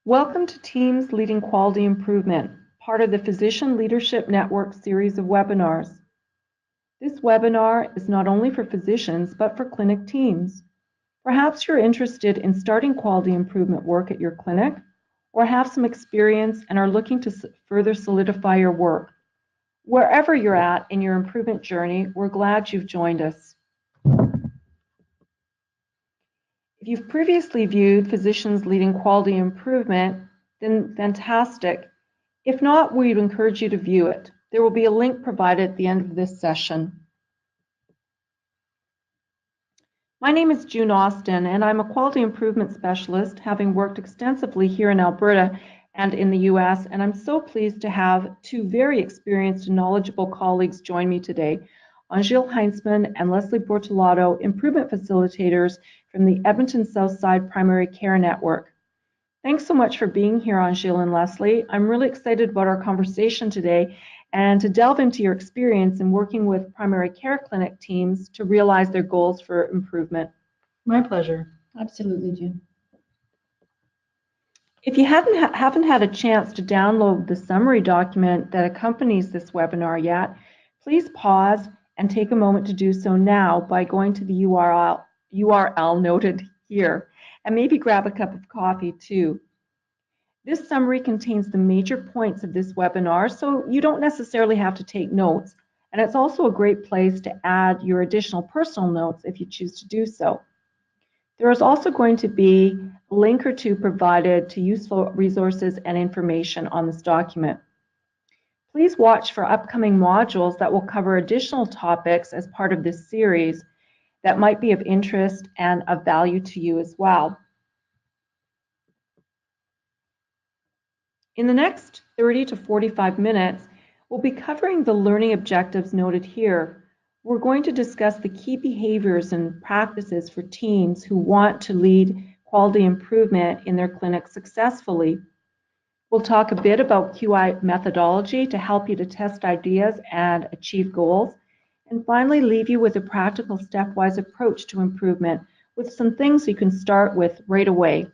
Welcome to Teams Leading Quality Improvement, part of the Physician Leadership Network series of webinars. This webinar is not only for physicians, but for clinic teams. Perhaps you're interested in starting quality improvement work at your clinic, or have some experience and are looking to further solidify your work. Wherever you're at in your improvement journey, we're glad you've joined us. If you've previously viewed Physicians Leading Quality Improvement, then fantastic. If not, we'd encourage you to view it. There will be a link provided at the end of this session. My name is June Austin, and I'm a quality improvement specialist, having worked extensively here in Alberta and in the US, and I'm so pleased to have two very experienced and knowledgeable colleagues join me today, Angel Heinzman and Leslie Bortolato, improvement facilitators from the Edmonton Southside Primary Care Network. Thanks so much for being here, Angel and Leslie. I'm really excited about our conversation today and to delve into your experience in working with primary care clinic teams to realize their goals for improvement. My pleasure. Absolutely, June. If you haven't had a chance to download the summary document that accompanies this webinar yet, please pause and take a moment to do so now by going to the URL noted here, and maybe grab a cup of coffee too. This summary contains the major points of this webinar, so you don't necessarily have to take notes, and it's also a great place to add your additional personal notes if you choose to do so. There is also going to be a link or two provided to useful resources and information on this document. Please watch for upcoming modules that will cover additional topics as part of this series that might be of interest and of value to you as well. In the next 30 to 45 minutes, we'll be covering the learning objectives noted here. We're going to discuss the key behaviors and practices for teams who want to lead quality improvement in their clinics successfully. We'll talk a bit about QI methodology to help you to test ideas and achieve goals, and finally leave you with a practical stepwise approach to improvement with some things you can start with right away.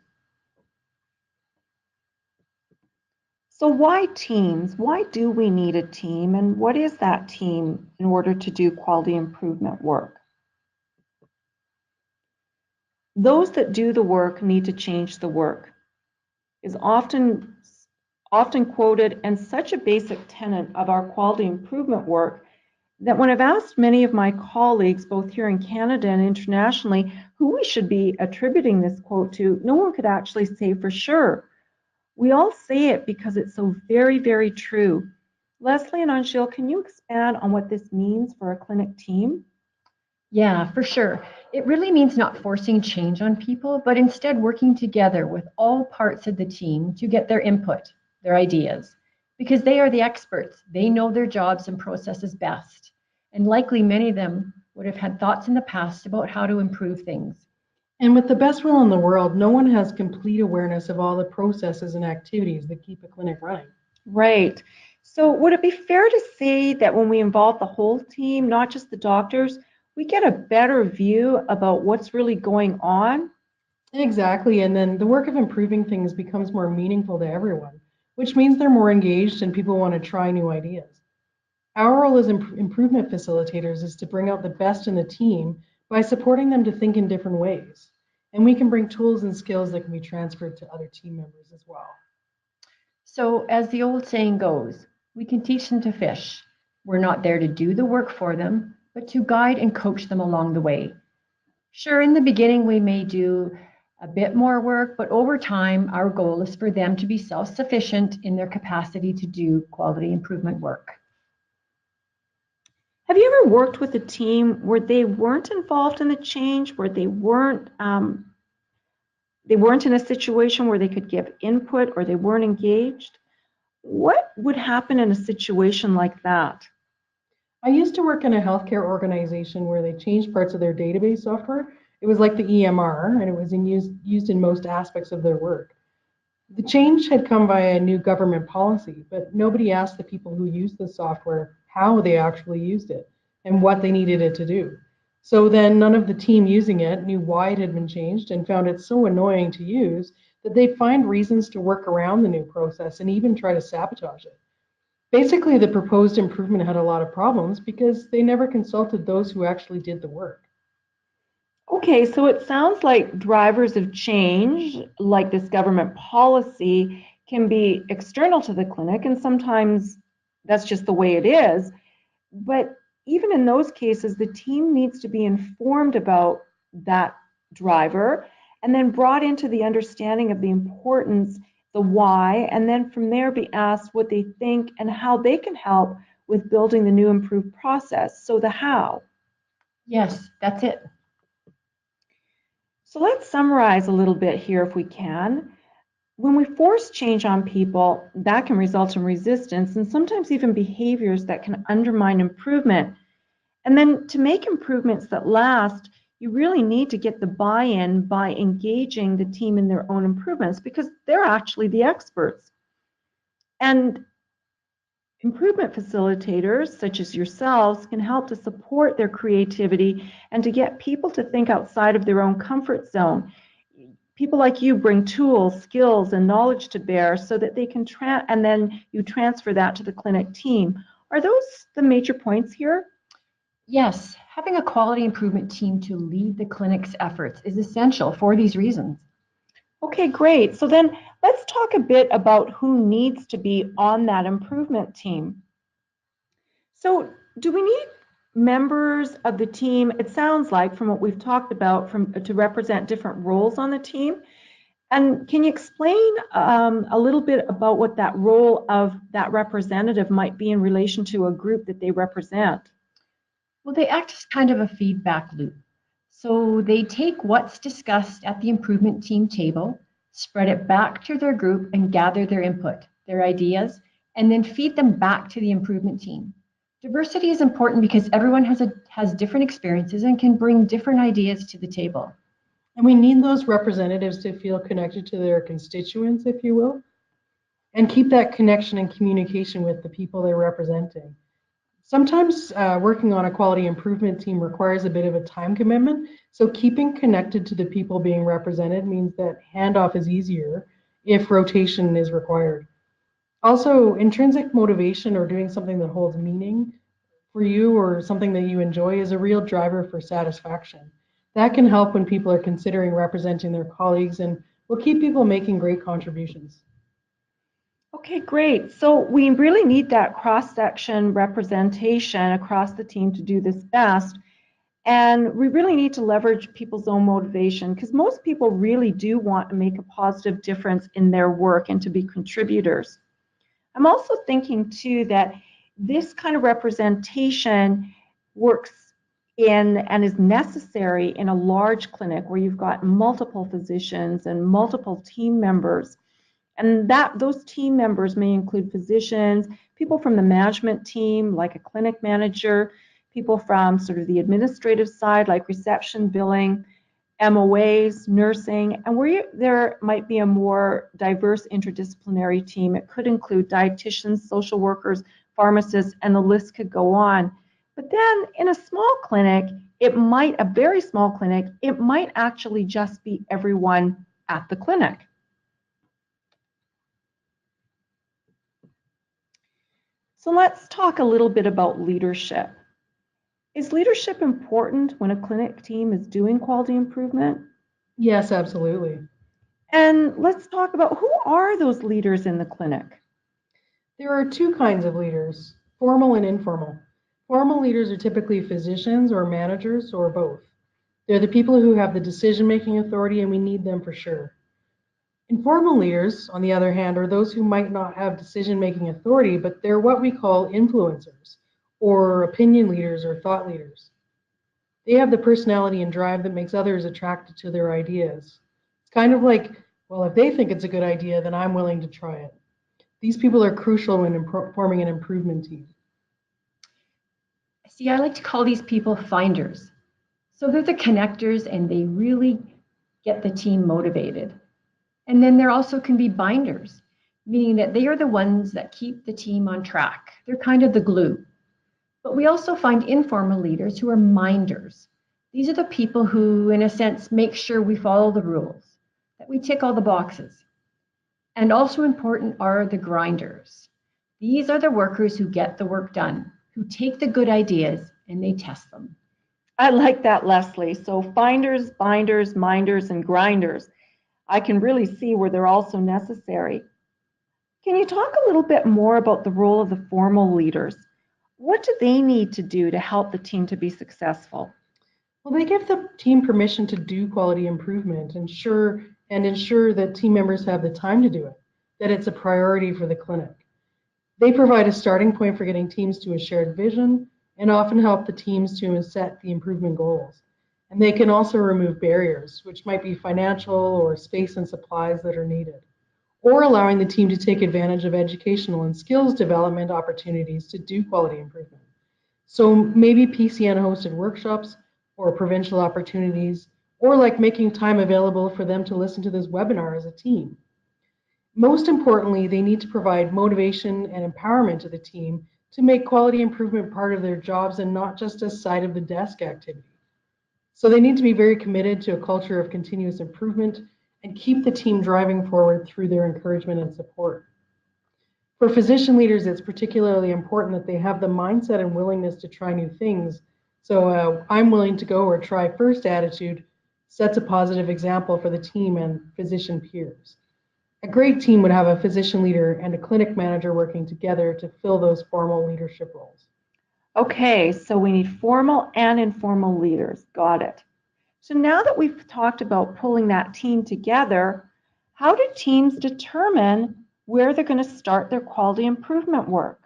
So why teams? Why do we need a team, and what is that team in order to do quality improvement work? Those that do the work need to change the work is often quoted and such a basic tenet of our quality improvement work that when I've asked many of my colleagues, both here in Canada and internationally, who we should be attributing this quote to, no one could actually say for sure. We all say it because it's so very, very true. Leslie and Angel, can you expand on what this means for a clinic team? Yeah, for sure. It really means not forcing change on people, but instead working together with all parts of the team to get their input, their ideas, because they are the experts. They know their jobs and processes best. And likely many of them would have had thoughts in the past about how to improve things. And with the best will in the world, no one has complete awareness of all the processes and activities that keep a clinic running. Right. So would it be fair to say that when we involve the whole team, not just the doctors, we get a better view about what's really going on? Exactly, and then the work of improving things becomes more meaningful to everyone, which means they're more engaged and people want to try new ideas. Our role as improvement facilitators is to bring out the best in the team by supporting them to think in different ways. And we can bring tools and skills that can be transferred to other team members as well. So as the old saying goes, we can teach them to fish. We're not there to do the work for them, but to guide and coach them along the way. Sure, in the beginning, we may do a bit more work, but over time, our goal is for them to be self-sufficient in their capacity to do quality improvement work. Have you ever worked with a team where they weren't involved in the change, where they weren't in a situation where they could give input or they weren't engaged? What would happen in a situation like that? I used to work in a healthcare organization where they changed parts of their database software. It was like the EMR, and it was used in most aspects of their work. The change had come via a new government policy, but nobody asked the people who used the software how they actually used it and what they needed it to do. So then none of the team using it knew why it had been changed and found it so annoying to use that they'd find reasons to work around the new process and even try to sabotage it. Basically, the proposed improvement had a lot of problems because they never consulted those who actually did the work. Okay, so it sounds like drivers of change, like this government policy, can be external to the clinic, and sometimes that's just the way it is. But even in those cases, the team needs to be informed about that driver and then brought into the understanding of the importance, the why, and then from there be asked what they think and how they can help with building the new improved process. So the how. Yes, that's it. So let's summarize a little bit here if we can. When we force change on people, that can result in resistance and sometimes even behaviors that can undermine improvement. And then to make improvements that last, you really need to get the buy-in by engaging the team in their own improvements because they're actually the experts. And improvement facilitators, such as yourselves, can help to support their creativity and to get people to think outside of their own comfort zone. People like you bring tools, skills, and knowledge to bear so that they can, and then you transfer that to the clinic team. Are those the major points here? Yes, having a quality improvement team to lead the clinic's efforts is essential for these reasons. Okay, great. So then let's talk a bit about who needs to be on that improvement team. So do we need members of the team, it sounds like from what we've talked about, to represent different roles on the team? And can you explain a little bit about what that role of that representative might be in relation to a group that they represent? Well, they act as kind of a feedback loop. So they take what's discussed at the improvement team table, spread it back to their group, and gather their input, their ideas, and then feed them back to the improvement team. Diversity is important because everyone has different experiences and can bring different ideas to the table. And we need those representatives to feel connected to their constituents, if you will, and keep that connection and communication with the people they're representing. Sometimes working on a quality improvement team requires a bit of a time commitment, so keeping connected to the people being represented means that handoff is easier if rotation is required. Also, intrinsic motivation or doing something that holds meaning for you or something that you enjoy is a real driver for satisfaction. That can help when people are considering representing their colleagues and will keep people making great contributions. Okay, great. So we really need that cross-section representation across the team to do this best. And we really need to leverage people's own motivation because most people really do want to make a positive difference in their work and to be contributors. I'm also thinking too that this kind of representation works in and is necessary in a large clinic where you've got multiple physicians and multiple team members. And that those team members may include physicians, people from the management team, like a clinic manager, people from sort of the administrative side, like reception, billing, MOAs, nursing, and where there might be a more diverse interdisciplinary team. It could include dietitians, social workers, pharmacists, and the list could go on. But then in a small clinic, a very small clinic, it might actually just be everyone at the clinic. So let's talk a little bit about leadership. Is leadership important when a clinic team is doing quality improvement? Yes, absolutely. And let's talk about who are those leaders in the clinic? There are two kinds of leaders, formal and informal. Formal leaders are typically physicians or managers or both. They're the people who have the decision-making authority and we need them for sure. Informal leaders, on the other hand, are those who might not have decision-making authority, but they're what we call influencers or opinion leaders or thought leaders. They have the personality and drive that makes others attracted to their ideas. It's kind of like, well, if they think it's a good idea, then I'm willing to try it. These people are crucial when forming an improvement team. See, I like to call these people finders. So they're the connectors and they really get the team motivated. And then there also can be binders, meaning that they are the ones that keep the team on track. They're kind of the glue. But we also find informal leaders who are minders. These are the people who, in a sense, make sure we follow the rules, that we tick all the boxes. And also important are the grinders. These are the workers who get the work done, who take the good ideas and they test them. I like that, Leslie. So finders, binders, minders, and grinders. I can really see where they're also necessary. Can you talk a little bit more about the role of the formal leaders? What do they need to do to help the team to be successful? Well, they give the team permission to do quality improvement, ensure that team members have the time to do it, that it's a priority for the clinic. They provide a starting point for getting teams to a shared vision and often help the teams to set the improvement goals. And they can also remove barriers, which might be financial or space and supplies that are needed, or allowing the team to take advantage of educational and skills development opportunities to do quality improvement. So maybe PCN hosted workshops or provincial opportunities, or like making time available for them to listen to this webinar as a team. Most importantly, they need to provide motivation and empowerment to the team to make quality improvement part of their jobs and not just a side of the desk activity. So they need to be very committed to a culture of continuous improvement and keep the team driving forward through their encouragement and support. For physician leaders, it's particularly important that they have the mindset and willingness to try new things. So I'm willing to go or try first attitude sets a positive example for the team and physician peers. A great team would have a physician leader and a clinic manager working together to fill those formal leadership roles. Okay, so we need formal and informal leaders. Got it. So now that we've talked about pulling that team together, how do teams determine where they're going to start their quality improvement work?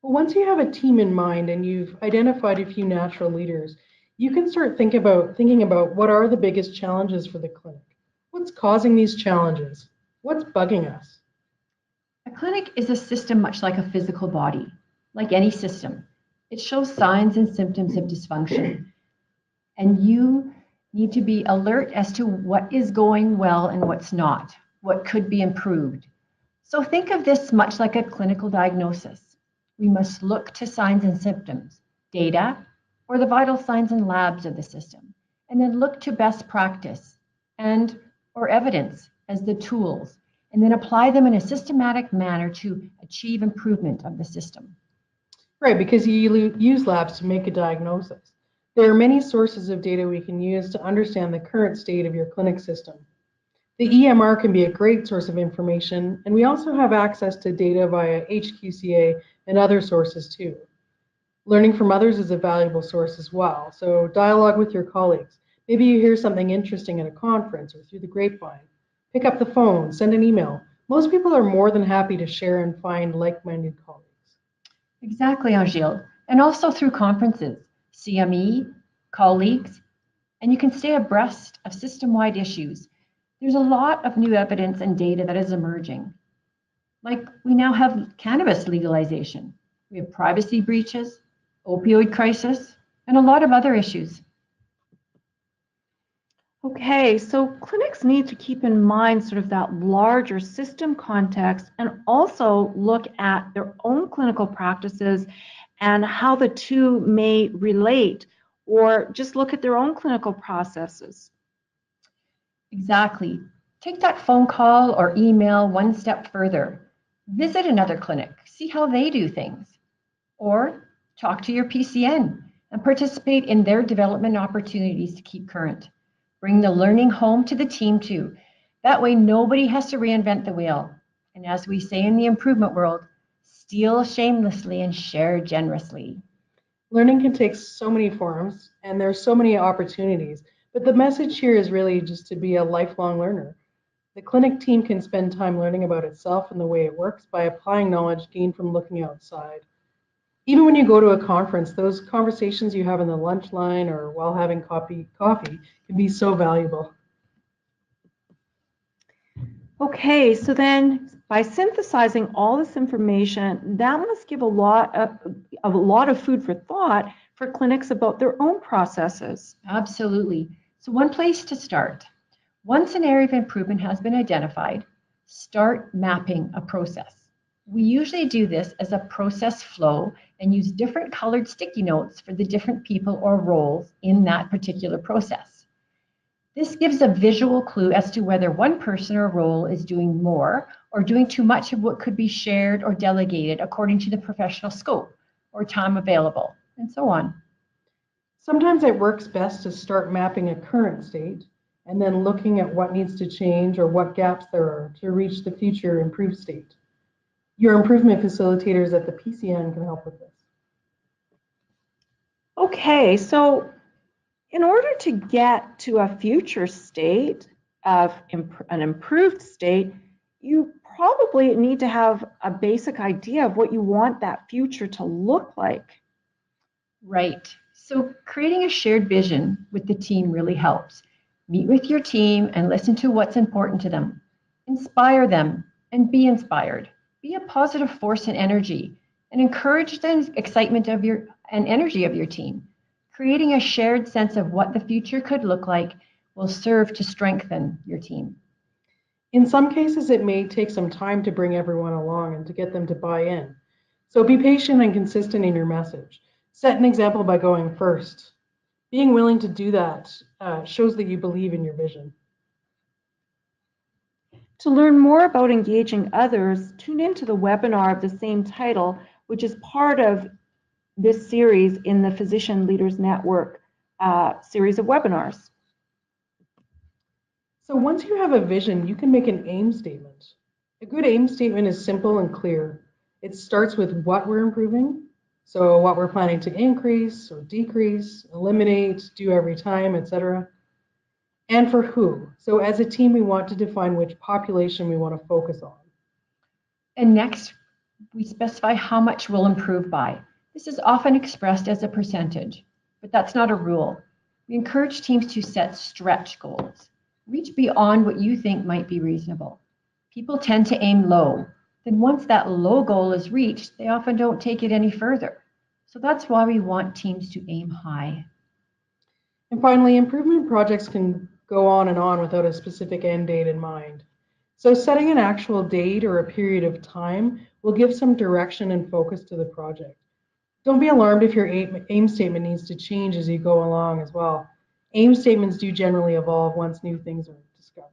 Well, once you have a team in mind and you've identified a few natural leaders, you can start thinking about what are the biggest challenges for the clinic. What's causing these challenges? What's bugging us? A clinic is a system much like a physical body, like any system. It shows signs and symptoms of dysfunction. And you need to be alert as to what is going well and what's not, what could be improved. So think of this much like a clinical diagnosis. We must look to signs and symptoms, data, or the vital signs and labs of the system, and then look to best practice and or evidence as the tools, and then apply them in a systematic manner to achieve improvement of the system. Right, because you use labs to make a diagnosis. There are many sources of data we can use to understand the current state of your clinic system. The EMR can be a great source of information, and we also have access to data via HQCA and other sources too. Learning from others is a valuable source as well, so dialogue with your colleagues. Maybe you hear something interesting at a conference or through the grapevine. Pick up the phone, send an email. Most people are more than happy to share and find like-minded colleagues. Exactly, Angel. And also through conferences, CME, colleagues, and you can stay abreast of system-wide issues. There's a lot of new evidence and data that is emerging. Like we now have cannabis legalization. We have privacy breaches, opioid crisis, and a lot of other issues. Okay, so clinics need to keep in mind sort of that larger system context and also look at their own clinical practices and how the two may relate, or just look at their own clinical processes. Exactly. Take that phone call or email one step further. Visit another clinic, see how they do things. Or talk to your PCN and participate in their development opportunities to keep current. Bring the learning home to the team too. That way nobody has to reinvent the wheel. And as we say in the improvement world, steal shamelessly and share generously. Learning can take so many forms and there's so many opportunities, but the message here is really just to be a lifelong learner. The clinic team can spend time learning about itself and the way it works by applying knowledge gained from looking outside. Even when you go to a conference, those conversations you have in the lunch line or while having coffee can be so valuable. Okay, so then by synthesizing all this information, that must give a lot of food for thought for clinics about their own processes. Absolutely. So one place to start. Once an area of improvement has been identified, start mapping a process. We usually do this as a process flow and use different colored sticky notes for the different people or roles in that particular process. This gives a visual clue as to whether one person or role is doing more or doing too much of what could be shared or delegated according to the professional scope or time available, and so on. Sometimes it works best to start mapping a current state and then looking at what needs to change or what gaps there are to reach the future improved state. Your improvement facilitators at the PCN can help with this. Okay, so in order to get to a future state of an improved state, you probably need to have a basic idea of what you want that future to look like. Right. So creating a shared vision with the team really helps. Meet with your team and listen to what's important to them. Inspire them and be inspired. Be a positive force and energy and encourage the excitement of your and energy of your team. Creating a shared sense of what the future could look like will serve to strengthen your team. In some cases, it may take some time to bring everyone along and to get them to buy in. So be patient and consistent in your message. Set an example by going first. Being willing to do that shows that you believe in your vision. To learn more about engaging others, tune into the webinar of the same title, which is part of this series in the Physician Leaders Network series of webinars. So once you have a vision, you can make an aim statement. A good aim statement is simple and clear. It starts with what we're improving, so what we're planning to increase or decrease, eliminate, do every time, etc. And for who. So as a team, we want to define which population we want to focus on. And next, we specify how much we'll improve by. This is often expressed as a percentage, but that's not a rule. We encourage teams to set stretch goals. Reach beyond what you think might be reasonable. People tend to aim low. Then once that low goal is reached, they often don't take it any further. So that's why we want teams to aim high. And finally, improvement projects can go on without a specific end date in mind. So setting an actual date or a period of time will give some direction and focus to the project. Don't be alarmed if your aim statement needs to change as you go along as well. Aim statements do generally evolve once new things are discovered.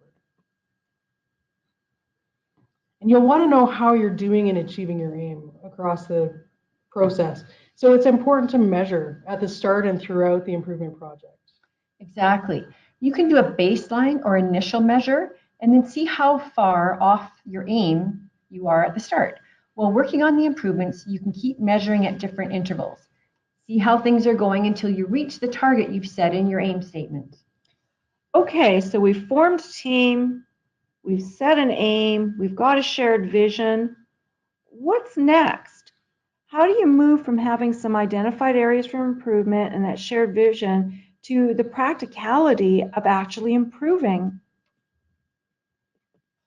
And you'll want to know how you're doing in achieving your aim across the process. So it's important to measure at the start and throughout the improvement project. Exactly. You can do a baseline or initial measure and then see how far off your aim you are at the start. While working on the improvements, you can keep measuring at different intervals. See how things are going until you reach the target you've set in your aim statement. Okay, so we've formed a team, we've set an aim, we've got a shared vision. What's next? How do you move from having some identified areas for improvement and that shared vision to the practicality of actually improving?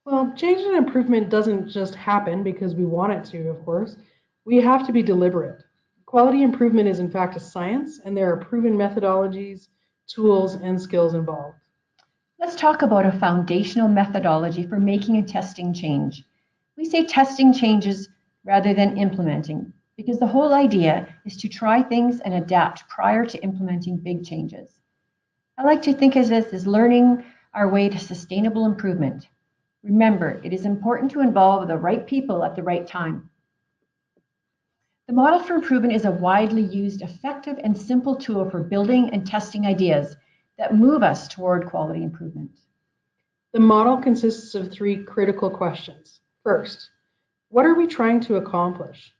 Well, change and improvement doesn't just happen because we want it to, of course. We have to be deliberate. Quality improvement is, in fact, a science, and there are proven methodologies, tools, and skills involved. Let's talk about a foundational methodology for making and testing change. We say testing changes rather than implementing because the whole idea is to try things and adapt prior to implementing big changes. I like to think of this as learning our way to sustainable improvement. Remember, it is important to involve the right people at the right time. The model for improvement is a widely used, effective, and simple tool for building and testing ideas that move us toward quality improvement. The model consists of three critical questions. First, what are we trying to accomplish?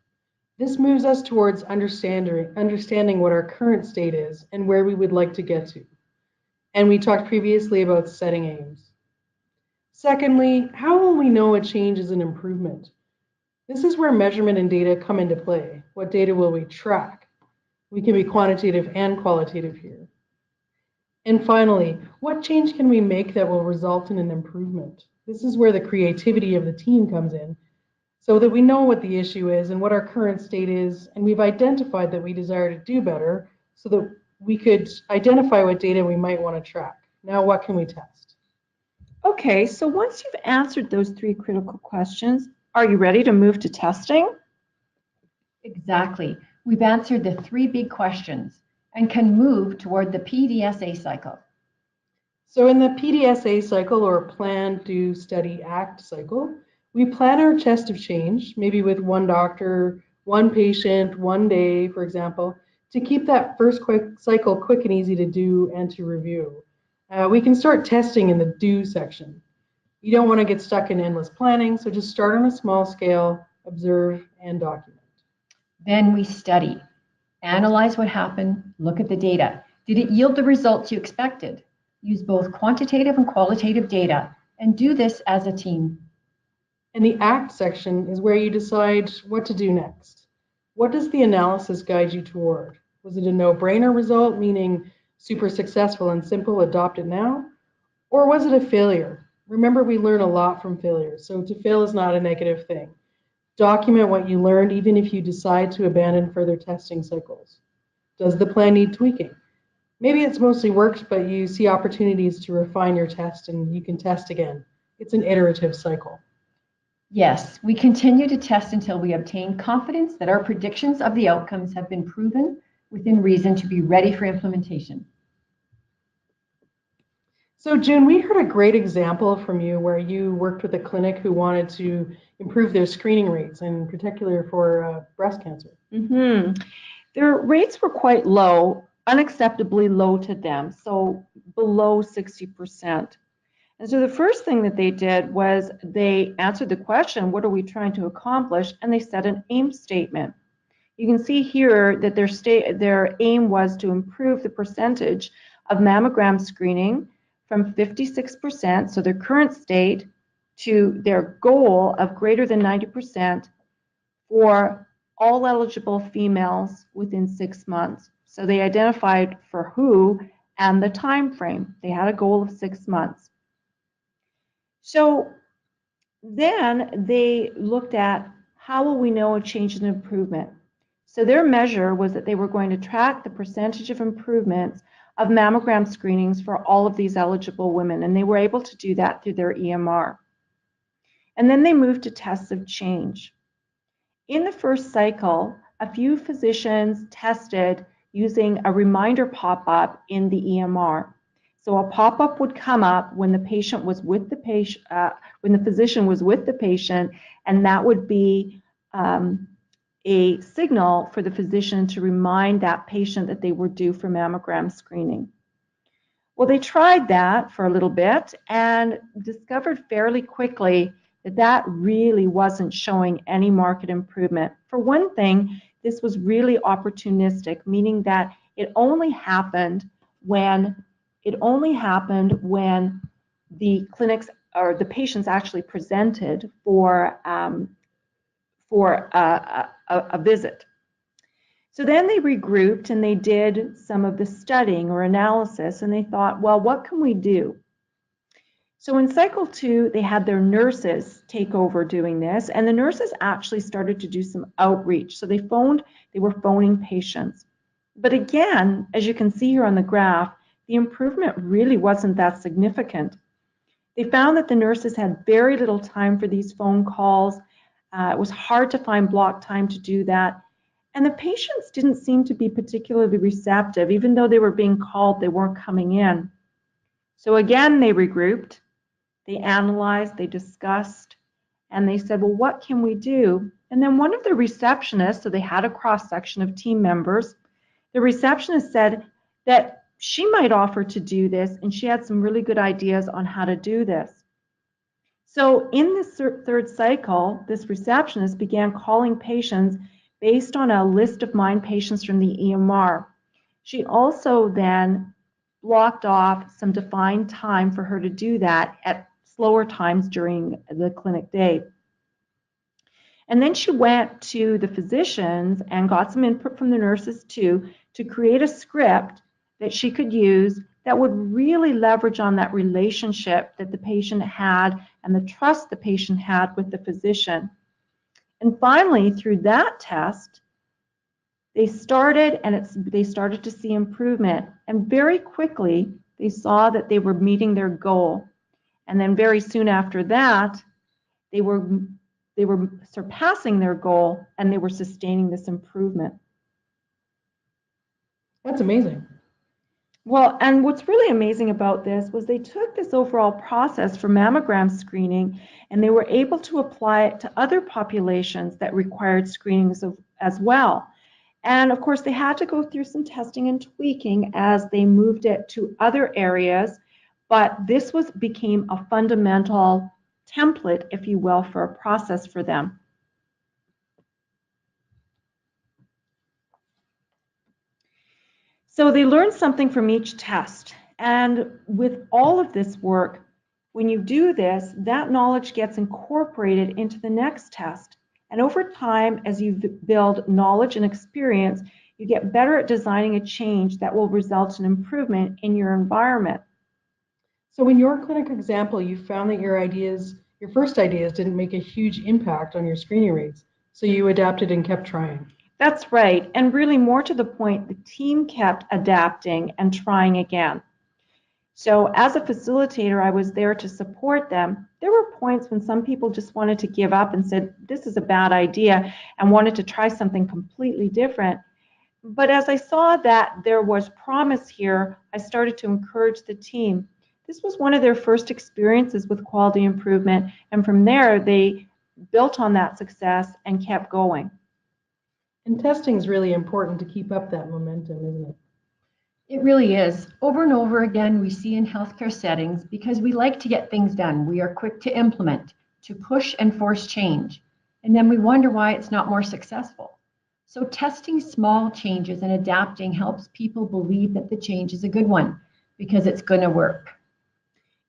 This moves us towards understanding what our current state is and where we would like to get to. And we talked previously about setting aims. Secondly, how will we know a change is an improvement? This is where measurement and data come into play. What data will we track? We can be quantitative and qualitative here. And finally, what change can we make that will result in an improvement? This is where the creativity of the team comes in, so that we know what the issue is and what our current state is, and we've identified that we desire to do better so that we could identify what data we might want to track. Now, what can we test? Okay, so once you've answered those three critical questions, are you ready to move to testing? Exactly. We've answered the three big questions and can move toward the PDSA cycle. So in the PDSA cycle, or Plan, Do, Study, Act cycle, we plan our test of change, maybe with one doctor, one patient, one day, for example, to keep that first cycle quick and easy to do and to review. We can start testing in the Do section. You don't want to get stuck in endless planning, so just start on a small scale, observe, and document. Then we study, analyze what happened, look at the data. Did it yield the results you expected? Use both quantitative and qualitative data, and do this as a team. And the Act section is where you decide what to do next. What does the analysis guide you toward? Was it a no-brainer result, meaning super successful and simple, adopt it now? Or was it a failure? Remember, we learn a lot from failure, so to fail is not a negative thing. Document what you learned, even if you decide to abandon further testing cycles. Does the plan need tweaking? Maybe it's mostly worked, but you see opportunities to refine your test and you can test again. It's an iterative cycle. Yes, we continue to test until we obtain confidence that our predictions of the outcomes have been proven within reason to be ready for implementation. So June, we heard a great example from you where you worked with a clinic who wanted to improve their screening rates, in particular for breast cancer. Their rates were quite low, unacceptably low to them, so below 60%. And so the first thing that they did was they answered the question, what are we trying to accomplish? And they set an aim statement. You can see here that their aim was to improve the percentage of mammogram screening from 56%, so their current state, to their goal of greater than 90% for all eligible females within 6 months. So they identified for who and the time frame. They had a goal of 6 months. So then they looked at how will we know a change in improvement. So their measure was that they were going to track the percentage of improvements of mammogram screenings for all of these eligible women, and they were able to do that through their EMR. And then they moved to tests of change. In the first cycle, a few physicians tested using a reminder pop-up in the EMR. So a pop-up would come up when the patient was with the patient, when the physician was with the patient, and that would be a signal for the physician to remind that patient that they were due for mammogram screening. Well, they tried that for a little bit and discovered fairly quickly that that really wasn't showing any market improvement. For one thing, this was really opportunistic, meaning that it only happened when the clinics or the patients actually presented for a visit. So then they regrouped and they did some of the studying or analysis, and they thought, well, what can we do? So in cycle 2, they had their nurses take over doing this, and the nurses actually started to do some outreach. So they were phoning patients. But again, as you can see here on the graph, the improvement really wasn't that significant. They found that the nurses had very little time for these phone calls. It was hard to find block time to do that. And the patients didn't seem to be particularly receptive. Even though they were being called, they weren't coming in. So again, they regrouped. They analyzed, they discussed, and they said, well, what can we do? And then one of the receptionists, so they had a cross-section of team members, the receptionist said that she might offer to do this, and she had some really good ideas on how to do this. So in this third cycle, this receptionist began calling patients based on a list of MIND patients from the EMR. She also then blocked off some defined time for her to do that at slower times during the clinic day. And then she went to the physicians and got some input from the nurses too to create a script that she could use that would really leverage on that relationship that the patient had and the trust the patient had with the physician. And finally, through that test, they started to see improvement. And very quickly, they saw that they were meeting their goal. And then very soon after that, they were surpassing their goal and they were sustaining this improvement. That's amazing. Well, and what's really amazing about this was they took this overall process for mammogram screening and they were able to apply it to other populations that required screenings as well. And of course, they had to go through some testing and tweaking as they moved it to other areas, but this became a fundamental template, if you will, for a process for them. So they learned something from each test. And with all of this work, when you do this, that knowledge gets incorporated into the next test. And over time, as you build knowledge and experience, you get better at designing a change that will result in improvement in your environment. So in your clinic example, you found that your first ideas didn't make a huge impact on your screening rates. So you adapted and kept trying. That's right. And really more to the point, the team kept adapting and trying again. So as a facilitator, I was there to support them. There were points when some people just wanted to give up and said, this is a bad idea, and wanted to try something completely different. But as I saw that there was promise here, I started to encourage the team. This was one of their first experiences with quality improvement, and from there they built on that success and kept going. And testing is really important to keep up that momentum, isn't it? It really is. Over and over again, we see in healthcare settings, because we like to get things done, we are quick to implement, to push and force change. And then we wonder why it's not more successful. So testing small changes and adapting helps people believe that the change is a good one because it's going to work.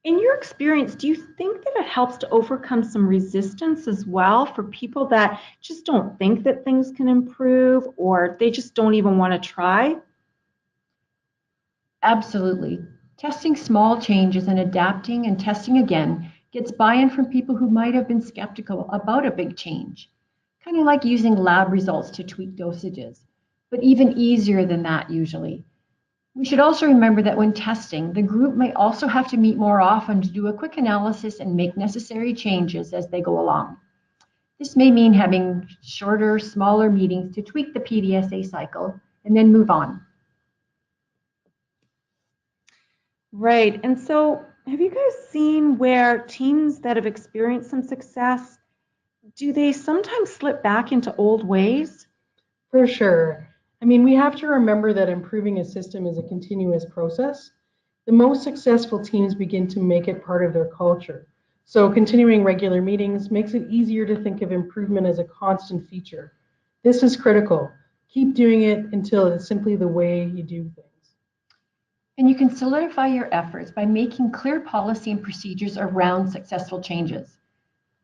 In your experience, do you think that it helps to overcome some resistance as well for people that just don't think that things can improve or they just don't even want to try? Absolutely. Testing small changes and adapting and testing again gets buy-in from people who might have been skeptical about a big change. Kind of like using lab results to tweak dosages, but even easier than that usually. We should also remember that when testing, the group may also have to meet more often to do a quick analysis and make necessary changes as they go along. This may mean having shorter, smaller meetings to tweak the PDSA cycle and then move on. Right. And so, have you guys seen where teams that have experienced some success, do they sometimes slip back into old ways? For sure. I mean, we have to remember that improving a system is a continuous process. The most successful teams begin to make it part of their culture. So continuing regular meetings makes it easier to think of improvement as a constant feature. This is critical. Keep doing it until it's simply the way you do things. And you can solidify your efforts by making clear policy and procedures around successful changes.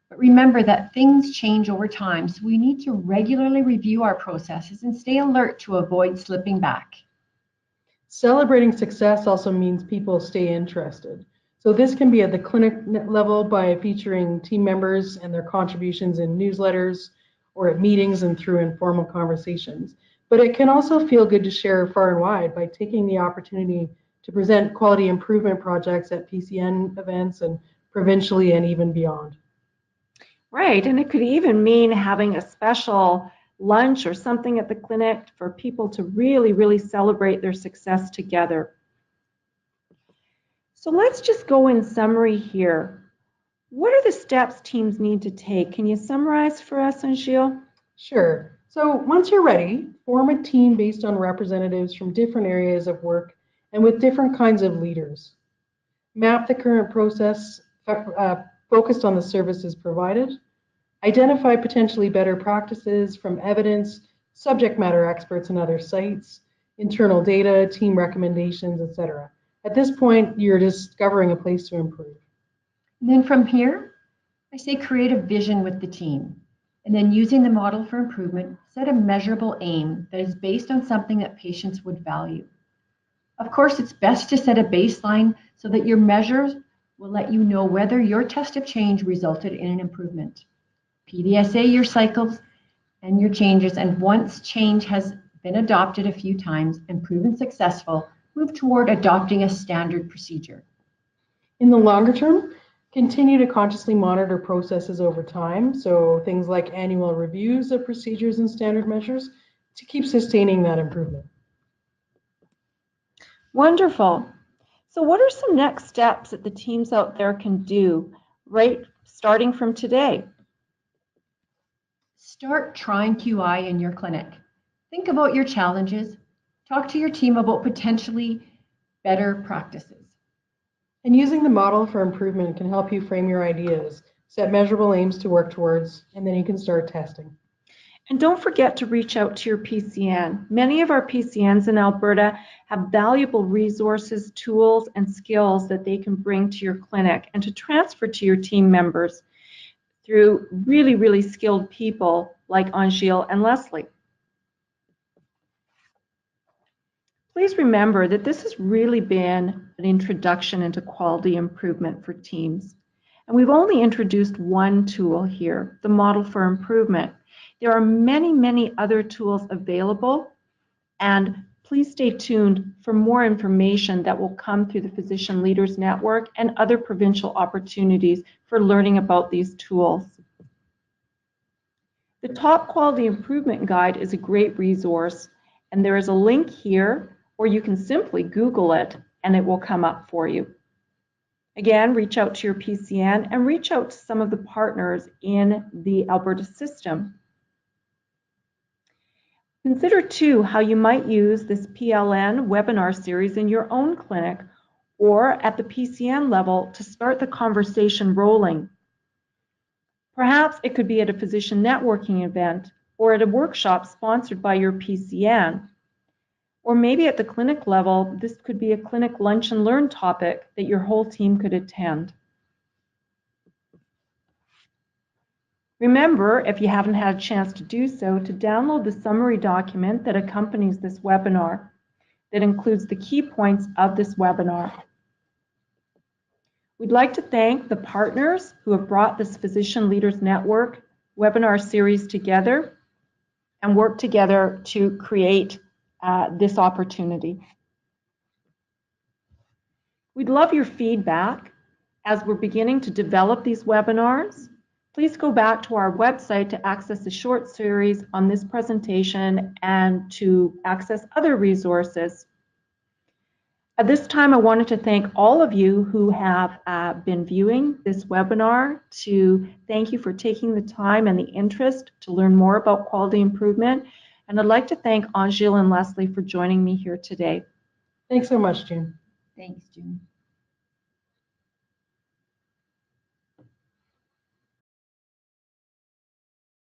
But remember that things change over time, so we need to regularly review our processes and stay alert to avoid slipping back. Celebrating success also means people stay interested. So this can be at the clinic level by featuring team members and their contributions in newsletters or at meetings and through informal conversations. But it can also feel good to share far and wide by taking the opportunity to present quality improvement projects at PCN events and provincially and even beyond. Right. And it could even mean having a special lunch or something at the clinic for people to really, really celebrate their success together. So let's just go in summary here. What are the steps teams need to take? Can you summarize for us, Anshil? Sure. So once you're ready, form a team based on representatives from different areas of work and with different kinds of leaders. Map the current process focused on the services provided. Identify potentially better practices from evidence, subject matter experts and other sites, internal data, team recommendations, etc. At this point, you're discovering a place to improve. And then from here, I say create a vision with the team. And then using the model for improvement, set a measurable aim that is based on something that patients would value. Of course, it's best to set a baseline so that your measures will let you know whether your test of change resulted in an improvement. PDSA your cycles and your changes, and once change has been adopted a few times and proven successful, move toward adopting a standard procedure. In the longer term, continue to consciously monitor processes over time, so things like annual reviews of procedures and standard measures to keep sustaining that improvement. Wonderful. So what are some next steps that the teams out there can do, right, starting from today? Start trying QI in your clinic. Think about your challenges. Talk to your team about potentially better practices. And using the model for improvement can help you frame your ideas, set measurable aims to work towards, and then you can start testing. And don't forget to reach out to your PCN. Many of our PCNs in Alberta have valuable resources, tools, and skills that they can bring to your clinic and to transfer to your team members through really, really skilled people like Angile and Leslie. Please remember that this has really been an introduction into quality improvement for teams. And we've only introduced one tool here, the model for improvement. There are many, many other tools available, and please stay tuned for more information that will come through the Physician Leaders Network and other provincial opportunities for learning about these tools. The Top Quality Improvement Guide is a great resource, and there is a link here, or you can simply Google it and it will come up for you. Again, reach out to your PCN and reach out to some of the partners in the Alberta system. Consider too how you might use this PLN webinar series in your own clinic or at the PCN level to start the conversation rolling. Perhaps it could be at a physician networking event or at a workshop sponsored by your PCN. Or maybe at the clinic level, this could be a clinic lunch and learn topic that your whole team could attend. Remember, if you haven't had a chance to do so, to download the summary document that accompanies this webinar that includes the key points of this webinar. We'd like to thank the partners who have brought this Physician Leaders Network webinar series together and worked together to create this opportunity. We'd love your feedback as we're beginning to develop these webinars. Please go back to our website to access the short series on this presentation and to access other resources. At this time, I wanted to thank all of you who have been viewing this webinar, to thank you for taking the time and the interest to learn more about quality improvement. And I'd like to thank Angile and Leslie for joining me here today. Thanks so much, June. Thanks, June.